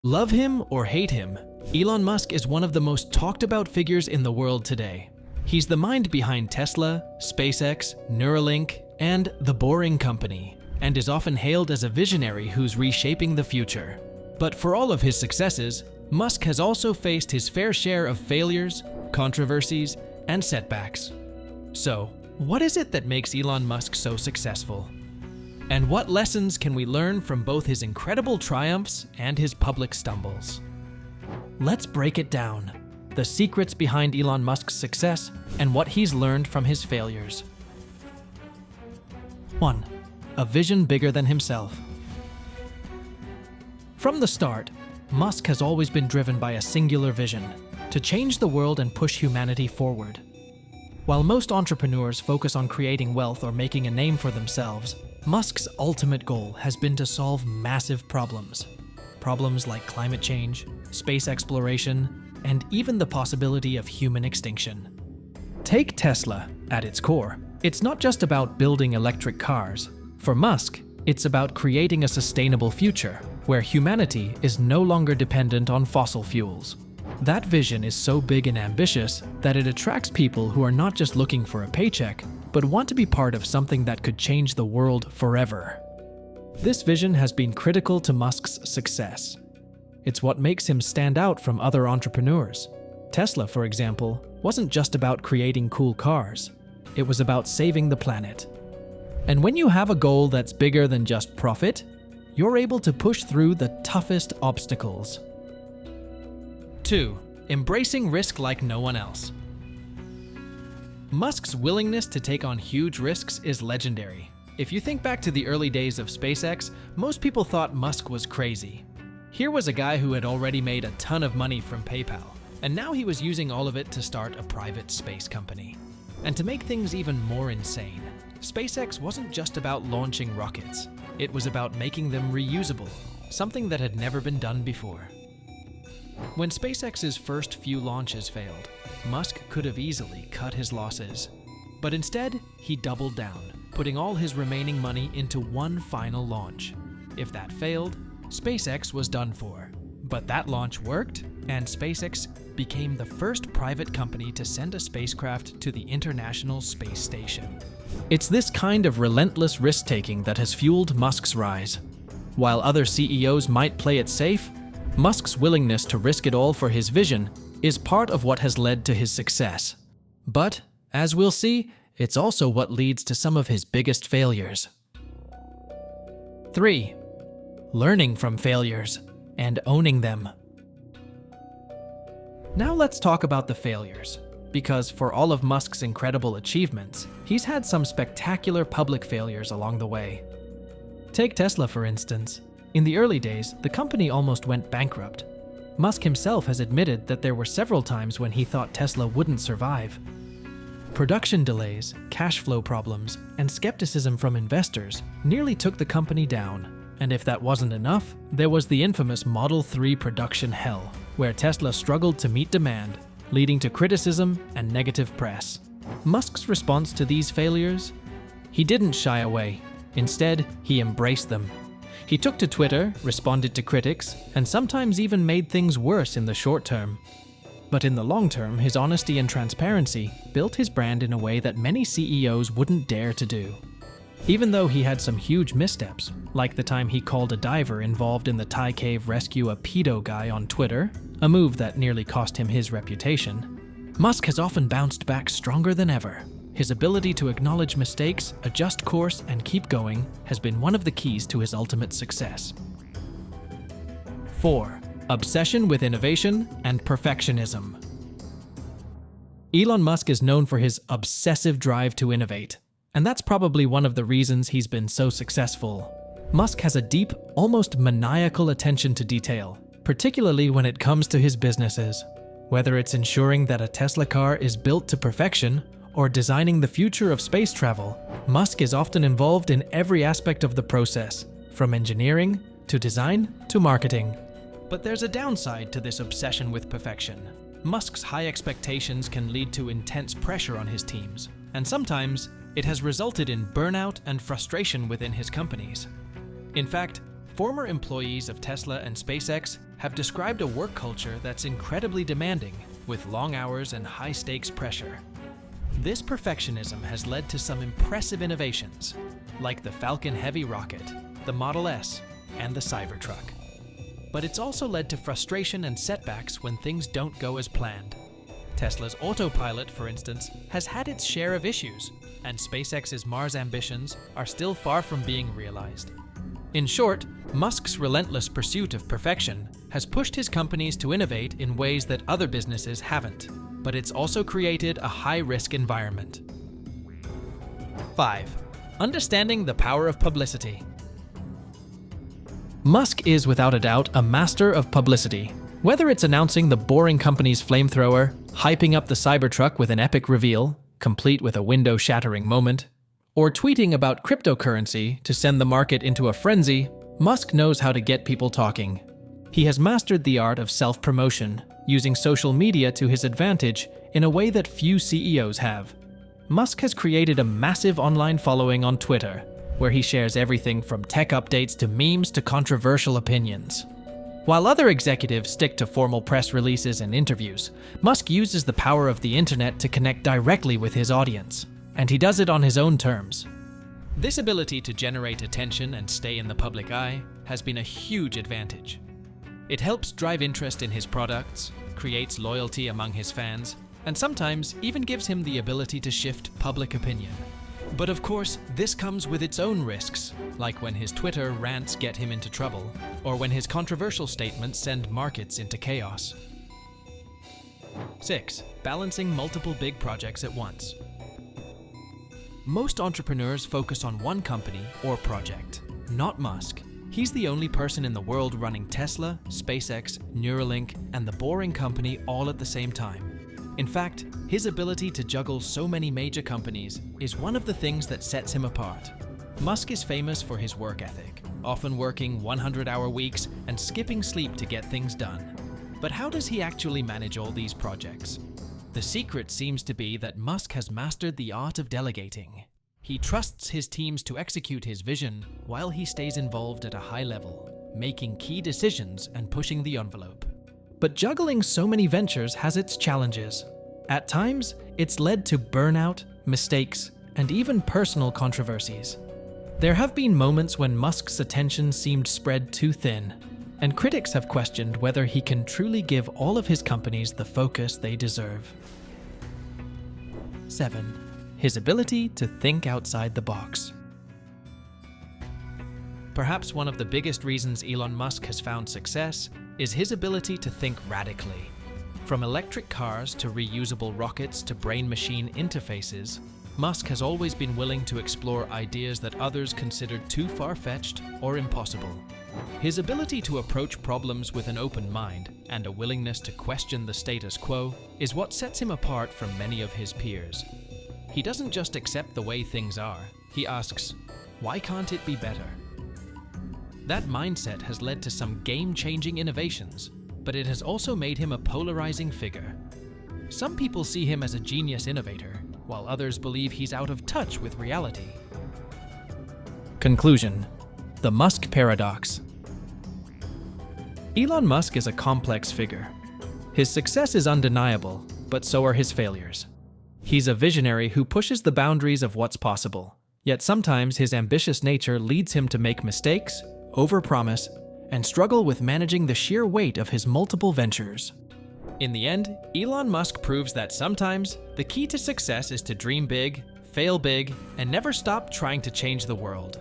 Love him or hate him, Elon Musk is one of the most talked about figures in the world today. He's the mind behind Tesla, SpaceX, Neuralink, and The Boring Company, and is often hailed as a visionary who's reshaping the future. But for all of his successes, Musk has also faced his fair share of failures, controversies, and setbacks. So, what is it that makes Elon Musk so successful? And what lessons can we learn from both his incredible triumphs and his public stumbles? Let's break it down. The secrets behind Elon Musk's success and what he's learned from his failures. 1. A vision bigger than himself. From the start, Musk has always been driven by a singular vision: to change the world and push humanity forward. While most entrepreneurs focus on creating wealth or making a name for themselves, Musk's ultimate goal has been to solve massive problems. Problems like climate change, space exploration, and even the possibility of human extinction. Take Tesla at its core. It's not just about building electric cars. For Musk, it's about creating a sustainable future where humanity is no longer dependent on fossil fuels. That vision is so big and ambitious that it attracts people who are not just looking for a paycheck, but want to be part of something that could change the world forever. This vision has been critical to Musk's success. It's what makes him stand out from other entrepreneurs. Tesla, for example, wasn't just about creating cool cars. It was about saving the planet. And when you have a goal that's bigger than just profit, you're able to push through the toughest obstacles. 2. Embracing risk like no one else. Musk's willingness to take on huge risks is legendary. If you think back to the early days of SpaceX, most people thought Musk was crazy. Here was a guy who had already made a ton of money from PayPal, and now he was using all of it to start a private space company. And to make things even more insane, SpaceX wasn't just about launching rockets. It was about making them reusable, something that had never been done before. When SpaceX's first few launches failed, Musk could have easily cut his losses. But instead, he doubled down, putting all his remaining money into one final launch. If that failed, SpaceX was done for. But that launch worked, and SpaceX became the first private company to send a spacecraft to the International Space Station. It's this kind of relentless risk-taking that has fueled Musk's rise. While other CEOs might play it safe, Musk's willingness to risk it all for his vision is part of what has led to his success. But, as we'll see, it's also what leads to some of his biggest failures. 3. Learning from failures and owning them. Now let's talk about the failures, because for all of Musk's incredible achievements, he's had some spectacular public failures along the way. Take Tesla, for instance. In the early days, the company almost went bankrupt. Musk himself has admitted that there were several times when he thought Tesla wouldn't survive. Production delays, cash flow problems, and skepticism from investors nearly took the company down. And if that wasn't enough, there was the infamous Model 3 production hell, where Tesla struggled to meet demand, leading to criticism and negative press. Musk's response to these failures? He didn't shy away. Instead, he embraced them. He took to Twitter, responded to critics, and sometimes even made things worse in the short term. But in the long term, his honesty and transparency built his brand in a way that many CEOs wouldn't dare to do. Even though he had some huge missteps, like the time he called a diver involved in the Thai cave rescue a pedo guy on Twitter, a move that nearly cost him his reputation, Musk has often bounced back stronger than ever. His ability to acknowledge mistakes, adjust course, and keep going has been one of the keys to his ultimate success. 4. Obsession with innovation and perfectionism. Elon Musk is known for his obsessive drive to innovate, and that's probably one of the reasons he's been so successful. Musk has a deep, almost maniacal attention to detail, particularly when it comes to his businesses. Whether it's ensuring that a Tesla car is built to perfection or designing the future of space travel, Musk is often involved in every aspect of the process, from engineering to design to marketing. But there's a downside to this obsession with perfection. Musk's high expectations can lead to intense pressure on his teams, and sometimes it has resulted in burnout and frustration within his companies. In fact, former employees of Tesla and SpaceX have described a work culture that's incredibly demanding, with long hours and high-stakes pressure. This perfectionism has led to some impressive innovations, like the Falcon Heavy rocket, the Model S, and the Cybertruck. But it's also led to frustration and setbacks when things don't go as planned. Tesla's autopilot, for instance, has had its share of issues, and SpaceX's Mars ambitions are still far from being realized. In short, Musk's relentless pursuit of perfection has pushed his companies to innovate in ways that other businesses haven't, but it's also created a high-risk environment. 5. Understanding the power of publicity. Musk is without a doubt a master of publicity. Whether it's announcing the Boring Company's flamethrower, hyping up the Cybertruck with an epic reveal, complete with a window-shattering moment, or tweeting about cryptocurrency to send the market into a frenzy, Musk knows how to get people talking. He has mastered the art of self-promotion, using social media to his advantage in a way that few CEOs have. Musk has created a massive online following on Twitter, where he shares everything from tech updates to memes to controversial opinions. While other executives stick to formal press releases and interviews, Musk uses the power of the internet to connect directly with his audience, and he does it on his own terms. This ability to generate attention and stay in the public eye has been a huge advantage. It helps drive interest in his products, creates loyalty among his fans, and sometimes even gives him the ability to shift public opinion. But of course, this comes with its own risks, like when his Twitter rants get him into trouble, or when his controversial statements send markets into chaos. 6. Balancing multiple big projects at once. Most entrepreneurs focus on one company or project. Not Musk. He's the only person in the world running Tesla, SpaceX, Neuralink, and the Boring Company all at the same time. In fact, his ability to juggle so many major companies is one of the things that sets him apart. Musk is famous for his work ethic, often working 100-hour weeks and skipping sleep to get things done. But how does he actually manage all these projects? The secret seems to be that Musk has mastered the art of delegating. He trusts his teams to execute his vision while he stays involved at a high level, making key decisions and pushing the envelope. But juggling so many ventures has its challenges. At times, it's led to burnout, mistakes, and even personal controversies. There have been moments when Musk's attention seemed spread too thin, and critics have questioned whether he can truly give all of his companies the focus they deserve. 7. His ability to think outside the box. Perhaps one of the biggest reasons Elon Musk has found success is his ability to think radically. From electric cars to reusable rockets to brain-machine interfaces, Musk has always been willing to explore ideas that others considered too far-fetched or impossible. His ability to approach problems with an open mind and a willingness to question the status quo is what sets him apart from many of his peers. He doesn't just accept the way things are, he asks, why can't it be better? That mindset has led to some game-changing innovations, but it has also made him a polarizing figure. Some people see him as a genius innovator, while others believe he's out of touch with reality. Conclusion: the Musk paradox. Elon Musk is a complex figure. His success is undeniable, but so are his failures. He's a visionary who pushes the boundaries of what's possible, yet sometimes his ambitious nature leads him to make mistakes, overpromise, and struggle with managing the sheer weight of his multiple ventures. In the end, Elon Musk proves that sometimes the key to success is to dream big, fail big, and never stop trying to change the world.